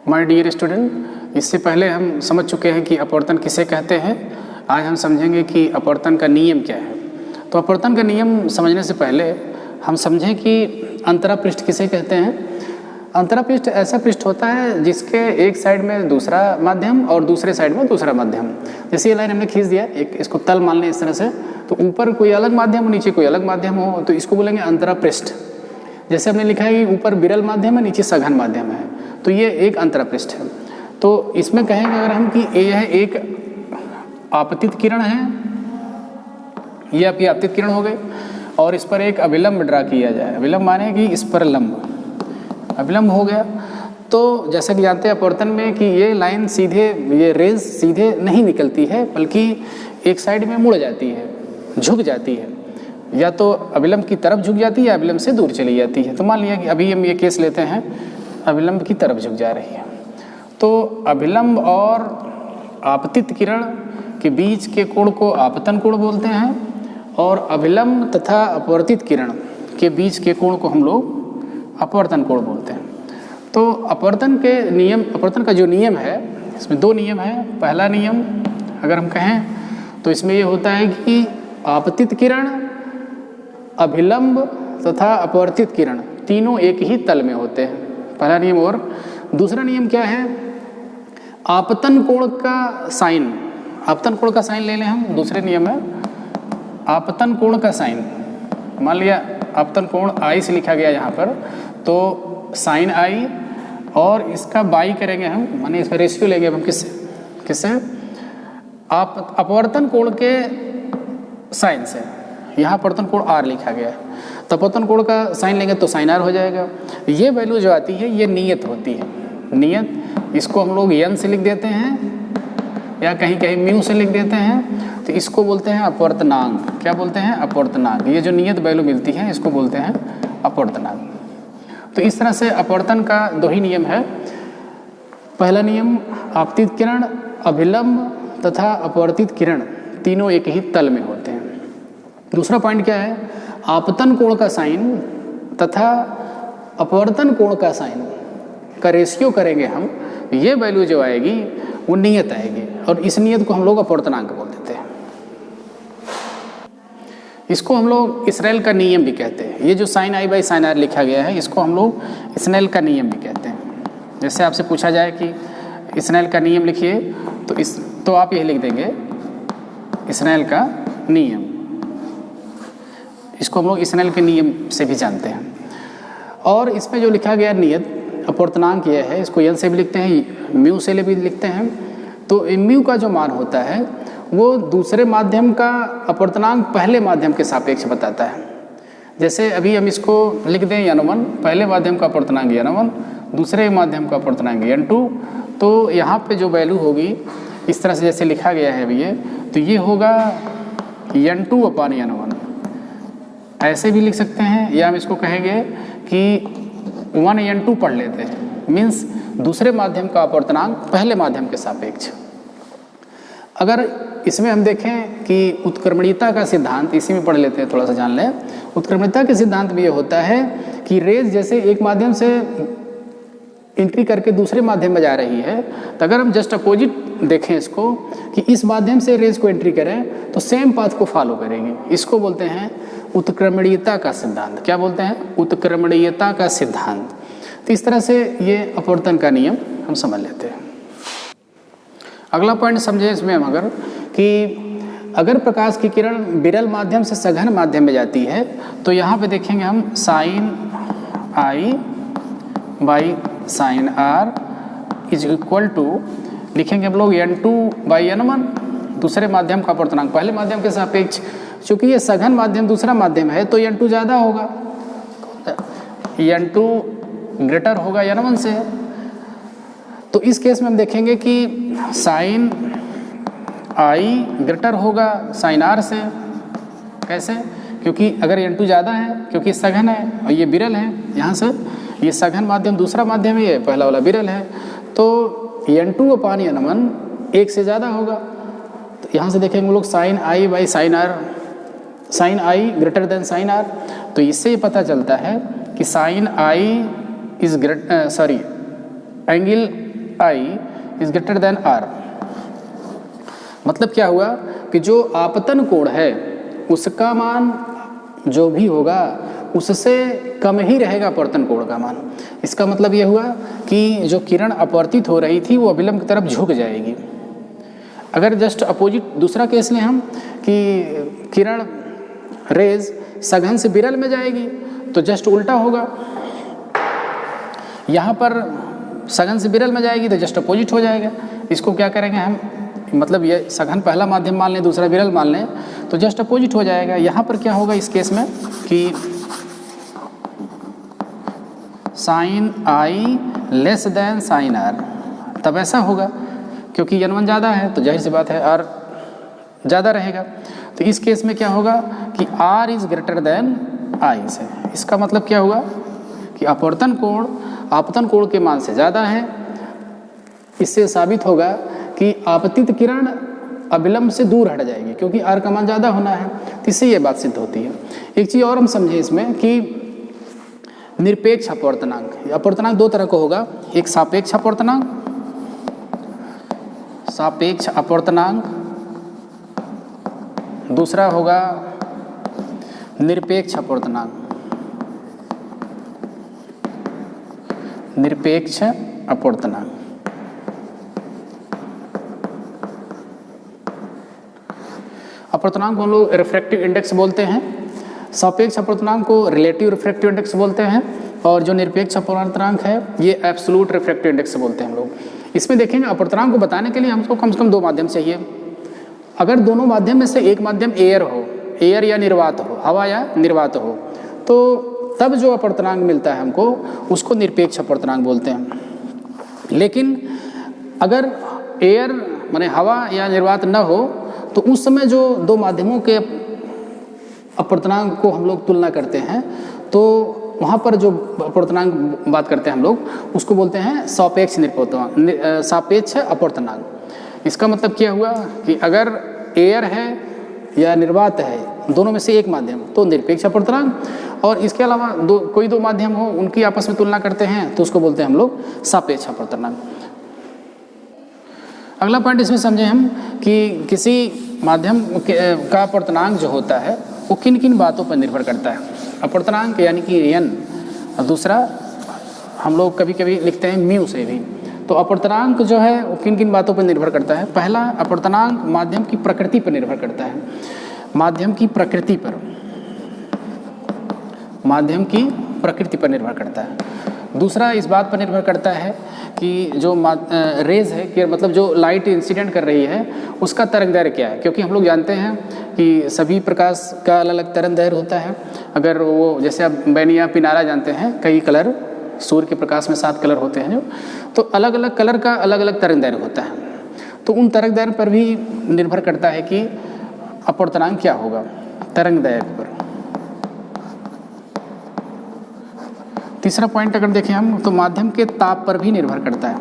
My dear student, इससे पहले हम समझ चुके हैं कि अपवर्तन किसे कहते हैं। आज हम समझेंगे कि अपवर्तन का नियम क्या है। तो अपवर्तन का नियम समझने से पहले हम समझें कि अंतरा पृष्ठ किसे कहते हैं। अंतरा पृष्ठ ऐसा पृष्ठ होता है जिसके एक साइड में दूसरा माध्यम और दूसरे साइड में दूसरा माध्यम। जैसे ये लाइन हमने खींच दिया, एक इसको तल मान लें इस तरह से, तो ऊपर कोई अलग माध्यम हो, नीचे कोई अलग माध्यम हो, तो इसको बोलेंगे अंतरा पृष्ठ। जैसे हमने लिखा है कि ऊपर विरल माध्यम है, नीचे सघन माध्यम है, तो ये एक अंतरा पृष्ठ है। तो इसमें कहेंगे अगर हम कि यह एक आपतित किरण है, ये आपकी आपतित किरण हो गई, और इस पर एक अभिलंब ड्रा किया जाए। अभिलंब माने कि इस पर लंब, अभिलंब हो गया। तो जैसा कि जानते हैं अपवर्तन में कि ये लाइन सीधे, ये रेज सीधे नहीं निकलती है, बल्कि एक साइड में मुड़ जाती है, झुक जाती है, या तो अभिलंब की तरफ झुक जाती है या अभिलंब से दूर चली जाती है। तो मान लिया कि अभी हम ये केस लेते हैं, अभिलंब की तरफ झुक जा रही है, तो अभिलंब और आपतित किरण के बीच के कोण को आपतन कोण बोलते हैं, और अभिलंब तथा अपवर्तित किरण के बीच के कोण को हम लोग अपवर्तन कोण बोलते हैं। तो अपवर्तन के नियम, अपवर्तन का जो नियम है, इसमें दो नियम है। पहला नियम अगर हम कहें तो इसमें ये होता है कि आपतित किरण, अभिलंब तथा अपवर्तित किरण तीनों एक ही तल में होते हैं, पहला नियम। और दूसरा नियम क्या है, आपतन कोण का साइन, आपतन कोण का साइन ले लें हम। दूसरे नियम है आपतन कोण का साइन। मान लिया आपतन कोण आई से लिखा गया यहाँ पर, तो साइन आई, और इसका बाई करेंगे हम, माने इसका रेशियो लेंगे हम किससे आप अपवर्तन कोण के साइन से। यहाँ अपवर्तन कोण आर लिखा गया है, तो अपवर्तन कोण का साइन लेंगे तो साइन आर हो जाएगा। ये वैल्यू जो आती है ये नियत होती है, नियत। इसको हम लोग n से लिख देते हैं या कहीं कहीं म्यू से लिख देते हैं, तो इसको बोलते हैं अपवर्तनांक। क्या बोलते हैं? अपवर्तनांक। ये जो नियत वैल्यू मिलती है इसको बोलते हैं अपवर्तनांक। तो इस तरह से अपवर्तन का दो ही नियम है। पहला नियम, आपतित किरण, अभिलंब तथा अपवर्तित किरण तीनों एक ही तल में होते हैं। दूसरा पॉइंट क्या है, आपतन कोण का साइन तथा अपवर्तन कोण का साइन का रेशियो करेंगे हम, ये वैल्यू जो आएगी वो नियत आएगी, और इस नियत को हम लोग अपवर्तनांक बोल देते हैं। इसको हम लोग स्नेल का नियम भी कहते हैं। ये जो sine I by sine R लिखा गया है, इसको हम लोग स्नेल का नियम भी कहते हैं। जैसे आपसे पूछा जाए कि स्नेल का नियम लिखिए, तो आप यही लिख देंगे स्नेल का नियम। इसको हम लोग स्नेल के नियम से भी जानते हैं। और इसमें जो लिखा गया नियत अपवर्तनांक यह है, इसको n से भी लिखते हैं, म्यू से भी लिखते हैं। तो म्यू का जो मान होता है वो दूसरे माध्यम का अपवर्तनांक पहले माध्यम के सापेक्ष बताता है। जैसे अभी हम इसको लिख दें n1, पहले माध्यम का अपवर्तनांक n1, दूसरे माध्यम का अपवर्तनांक n2, तो यहाँ पे जो वैल्यू होगी इस तरह से जैसे लिखा गया है अभी ये, तो ये होगा n2 अपान n1। ऐसे भी लिख सकते हैं, या हम इसको कहेंगे कि 1n2 पढ़ लेते हैं, मीन्स दूसरे माध्यम का अपवर्तनांक पहले माध्यम के सापेक्ष। अगर इसमें हम देखें कि उत्क्रमणीयता का सिद्धांत, इसी में पढ़ लेते हैं, थोड़ा सा जान लें। उत्क्रमणीयता के सिद्धांत में ये होता है कि रेज जैसे एक माध्यम से एंट्री करके दूसरे माध्यम में जा रही है, तो अगर हम जस्ट अपोजिट देखें इसको कि इस माध्यम से रेज को एंट्री करें तो सेम पाथ को फॉलो करेंगे। इसको बोलते हैं उत्क्रमणीयता का सिद्धांत। क्या बोलते हैं? उत्क्रमणीयता का सिद्धांत। तो इस तरह से ये अपवर्तन का नियम हम समझ लेते हैं। अगला पॉइंट समझे इसमें हम अगर कि अगर प्रकाश की किरण विरल माध्यम से सघन माध्यम में जाती है, तो यहाँ पे देखेंगे हम sine I by sine R is equal to, लिखेंगे हम लोग n2 बाई n1, दूसरे माध्यम का अपवर्तनांक पहले माध्यम के सापेक्ष। चूँकि ये सघन माध्यम दूसरा माध्यम है तो n2 ज़्यादा होगा, n2 ग्रेटर होगा n1 से। तो इस केस में हम देखेंगे कि साइन आई ग्रेटर होगा साइन आर से। कैसे? क्योंकि अगर n2 ज़्यादा है, क्योंकि सघन है और ये विरल है, यहाँ से ये सघन माध्यम दूसरा माध्यम है, ये पहला वाला विरल है, तो n2 अपान n1 एक से ज़्यादा होगा। तो यहाँ से देखेंगे हम लोग sine I by sine R, sine I greater than sine R. तो इससे ये पता चलता है कि sine I is angle I is greater than R। मतलब क्या हुआ कि जो आपतन कोण है उसका मान जो भी होगा उससे कम ही रहेगा अपवर्तन कोण का मान। इसका मतलब यह हुआ कि जो किरण अपवर्तित हो रही थी वो अभिलंब की तरफ झुक जाएगी। अगर जस्ट अपोजिट दूसरा केस लें हम कि किरण रेज सघन से विरल में जाएगी तो जस्ट उल्टा होगा। यहाँ पर सघन से विरल में जाएगी तो जस्ट अपोजिट हो जाएगा। इसको क्या करेंगे हम, मतलब ये सघन पहला माध्यम मान लें दूसरा विरल मान लें तो जस्ट अपोजिट हो जाएगा। यहाँ पर क्या होगा इस केस में कि sine I less than sine R, तब ऐसा होगा क्योंकि n1 ज़्यादा है तो जाहिर सी बात है r ज़्यादा रहेगा। तो इस केस में क्या होगा कि r is greater then i से। इसका मतलब क्या हुआ कि अपवर्तन कोण आपतन कोण के मान से ज़्यादा है। इससे साबित होगा कि आपतित किरण अभिलंब से दूर हट जाएगी क्योंकि r का मान ज़्यादा होना है। तो इससे ये बात सिद्ध होती है। एक चीज़ और हम समझें इसमें कि निरपेक्ष अपवर्तनांक, अपवर्तनांक दो तरह का होगा, एक सापेक्ष अपवर्तनांक, सापेक्ष अपवर्तनांक, दूसरा होगा निरपेक्ष अपवर्तनांक, निरपेक्ष अपवर्तनांक। अपवर्तनांक को हम लोग रिफ्रैक्टिव इंडेक्स बोलते हैं, सापेक्ष अपवर्तनांक को रिलेटिव रिफ्रैक्टिव इंडेक्स बोलते हैं और जो निरपेक्ष अपवर्तनांक है ये एब्सोल्यूट रिफ्रैक्टिव इंडेक्स बोलते हैं हम लोग। इसमें देखेंगे अपवर्तनांक को बताने के लिए हमको कम से कम दो माध्यम चाहिए। अगर दोनों माध्यम में से एक माध्यम एयर हो, एयर या निर्वात हो, हवा या निर्वात हो, तो तब जो अपवर्तनांक मिलता है हमको उसको निरपेक्ष अपवर्तनांक बोलते हैं। लेकिन अगर एयर माने हवा या निर्वात न हो तो उस समय जो दो माध्यमों के अपवर्तनांक को हम लोग तुलना करते हैं तो वहाँ पर जो अपवर्तनांक बात करते हैं हम लोग उसको बोलते हैं सापेक्ष सापेक्ष अपवर्तनांक। इसका मतलब क्या हुआ कि अगर एयर है या निर्वात है दोनों में से एक माध्यम तो निरपेक्ष अपवर्तनांक, और इसके अलावा कोई दो माध्यम हो उनकी आपस में तुलना करते हैं तो उसको बोलते हैं हम लोग सापेक्ष अपवर्तनांक। अगला पॉइंट इसमें समझें हम कि किसी माध्यम का अपवर्तनांक जो होता है वो किन किन बातों पर निर्भर करता है। अपवर्तनांक यानी कि n, और दूसरा हम लोग कभी कभी लिखते हैं म्यू से भी। तो अपवर्तनांक जो है वो किन किन बातों पर निर्भर करता है। पहला, अपवर्तनांक माध्यम की प्रकृति पर निर्भर करता है, माध्यम की प्रकृति पर, माध्यम की प्रकृति पर निर्भर करता है। दूसरा इस बात पर निर्भर करता है कि जो रेज है कि मतलब जो लाइट इंसिडेंट कर रही है उसका तरंग दैर्घ्य क्या है, क्योंकि हम लोग जानते हैं कि सभी प्रकाश का अलग अलग तरंग दैर्घ्य होता है। अगर वो जैसे आप बैनिया पिनारा जानते हैं, कई कलर सूर्य के प्रकाश में 7 कलर होते हैं जो, तो अलग अलग कलर का अलग अलग तरंग दैर्घ्य होता है। तो उन तरंग दैर्घ्य पर भी निर्भर करता है कि अपवर्तनांक क्या होगा, तरंग दैर्घ्य पर। तीसरा पॉइंट अगर देखें हम तो माध्यम के ताप पर भी निर्भर करता है।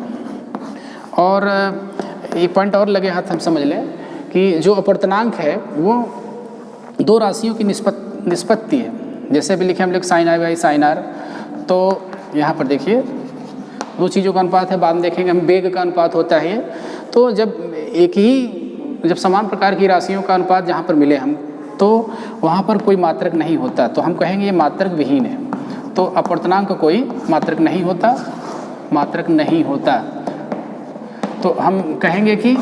और एक पॉइंट और लगे हाथ हम समझ लें कि जो अपवर्तनांक है वो दो राशियों की निष्पत्ति है। जैसे भी लिखे हम लोग sine I by sine R, तो यहाँ पर देखिए दो चीज़ों का अनुपात है, बाद में देखेंगे हम वेग का अनुपात होता है ये। तो जब समान प्रकार की राशियों का अनुपात जहाँ पर मिले हम तो वहाँ पर कोई मात्रक नहीं होता, तो हम कहेंगे ये मात्रक विहीन है। तो अपवर्तनांक कोई मात्रक नहीं होता, मात्रक नहीं होता। तो हम कहेंगे कि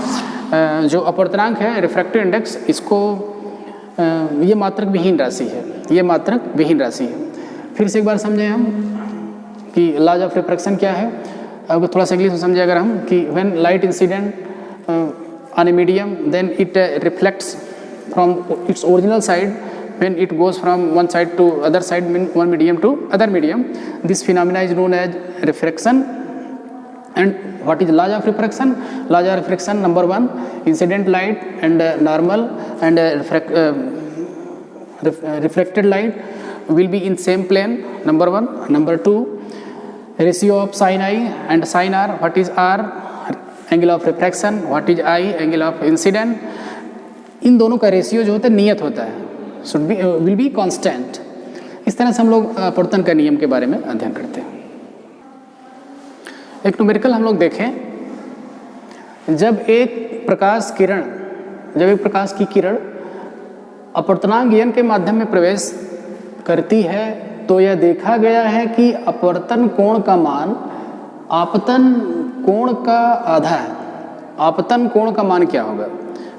जो अपवर्तनांक है रिफ्रैक्टिव इंडेक्स, इसको ये मात्रक विहीन राशि है, ये मात्रक विहीन राशि है। फिर से एक बार समझें हम कि लॉज ऑफ रिफ्रैक्शन क्या है। अब थोड़ा सा इंग्लिश में समझे अगर हम कि when light incident on a medium then it reflects from its original side when it goes from one side to other side, one medium to other medium. This phenomena is known as refraction. And what is law of refraction? Law of refraction, number 1, incident light and normal and reflected light will be in same plane, number 1. Number 2, ratio of sin I and sin R. What is R? Angle of refraction. What is I? Angle of incident. इन दोनों का ratio जो होता है नियत होता है, will be constant. इस तरह से हम लोग अपवर्तन का नियम के बारे में अध्ययन करते हैं। एक न्यूमेरिकल हम लोग देखें जब एक प्रकाश की किरण अपवर्तनांक n के माध्यम में प्रवेश करती है तो यह देखा गया है कि अपवर्तन कोण का मान आपतन कोण का आधा है। आपतन कोण का मान क्या होगा?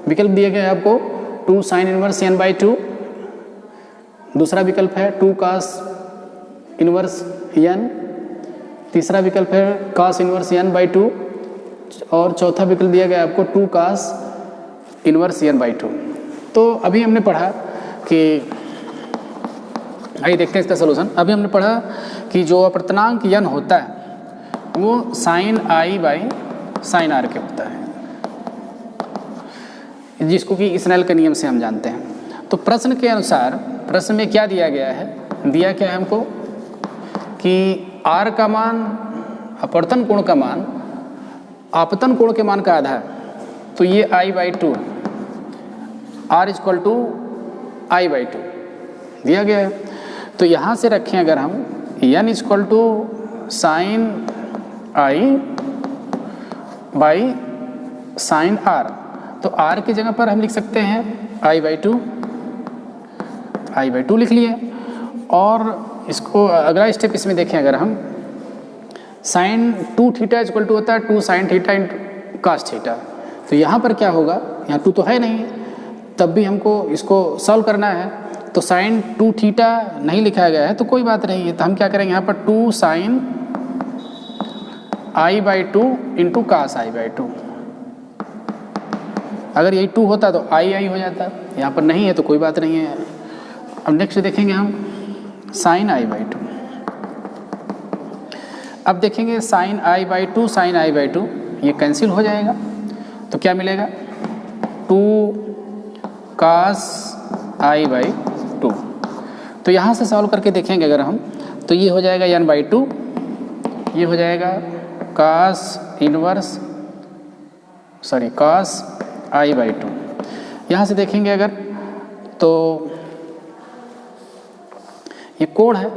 विकल्प दिया गया है आपको 2 sin इनवर्स n/2, दूसरा विकल्प है 2 cos इनवर्स n, तीसरा विकल्प है cos इनवर्स n/2 और चौथा विकल्प दिया गया है आपको 2 cos इनवर्स n/2। तो अभी हमने पढ़ा कि आइए देखते हैं इसका सलूशन। अभी हमने पढ़ा कि जो अपवर्तनांक n होता है वो sin i by sin r के होता है, जिसको कि स्नेल के नियम से हम जानते हैं। तो प्रश्न के अनुसार प्रश्न में क्या दिया गया है? दिया क्या है हमको कि r का मान, अपवर्तन कोण का मान आपतन कोण के मान का आधा है, तो ये i/2 r equal to i/2 दिया गया है। तो यहाँ से रखें अगर हम n equal to sine i by sine r, तो r की जगह पर हम लिख सकते हैं i/2 लिख लिए। और इसको अगला स्टेप इसमें देखें अगर हम साइन 2 थीटा इक्वल टू होता है 2 sin theta into cos theta, तो यहाँ पर क्या होगा, यहाँ 2 तो है नहीं, तब भी हमको इसको सॉल्व करना है। तो साइन 2 थीटा नहीं लिखा गया है तो कोई बात नहीं है, तो हम क्या करेंगे यहाँ पर 2 sin i/2 into cos i/2। अगर यही 2 होता तो i हो जाता, यहाँ पर नहीं है तो कोई बात नहीं है। अब नेक्स्ट देखेंगे हम साइन i/2। अब देखेंगे साइन i/2 ये कैंसिल हो जाएगा, तो क्या मिलेगा 2 cos i/2। तो यहाँ से सॉल्व करके देखेंगे अगर हम, तो ये हो जाएगा n/2, ये हो जाएगा cos i/2। यहाँ से देखेंगे अगर तो ये कोण है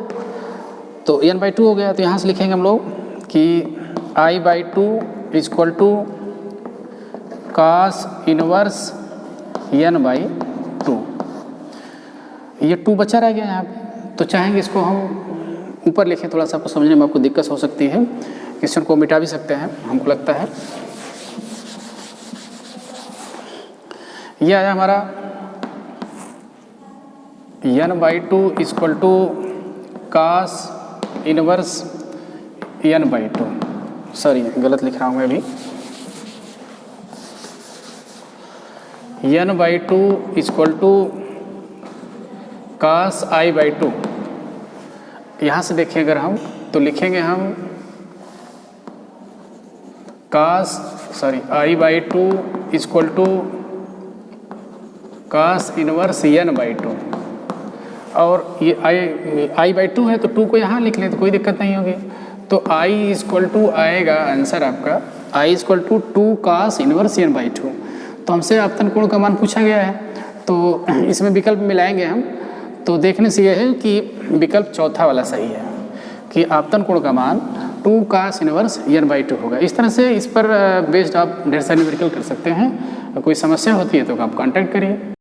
तो n/2 हो गया, तो यहाँ से लिखेंगे हम लोग कि i/2 equal to cos inverse n/2। ये 2 बचा रह गया यहाँ पे, तो चाहेंगे इसको हम ऊपर लिखें, थोड़ा सा आपको समझने में आपको दिक्कत हो सकती है, क्वेश्चन को मिटा भी सकते हैं हमको लगता है। ये आया हमारा n/2 equal to cos inverse n/2। Sorry गलत लिख रहा हूँ मैं अभी, n/2 equal to cos i/2। यहाँ से देखें अगर हम तो लिखेंगे हम i/2 equal to cos inverse n/2। और ये i/2 है तो 2 को यहाँ लिख लें तो कोई दिक्कत नहीं होगी। तो i इक्वल टू आएगा आंसर आपका i equal to 2 cos inverse n/2। तो हमसे आपतन कोण का मान पूछा गया है, तो इसमें विकल्प मिलाएंगे हम। तो देखने से यह है कि विकल्प चौथा वाला सही है कि आपतन कोण का मान 2 cos इनवर्स n/2 होगा। इस तरह से इस पर बेस्ड आप ढेर सारे न्यूमेरिकल कर सकते हैं। कोई समस्या होती है तो आप कांटेक्ट करिए।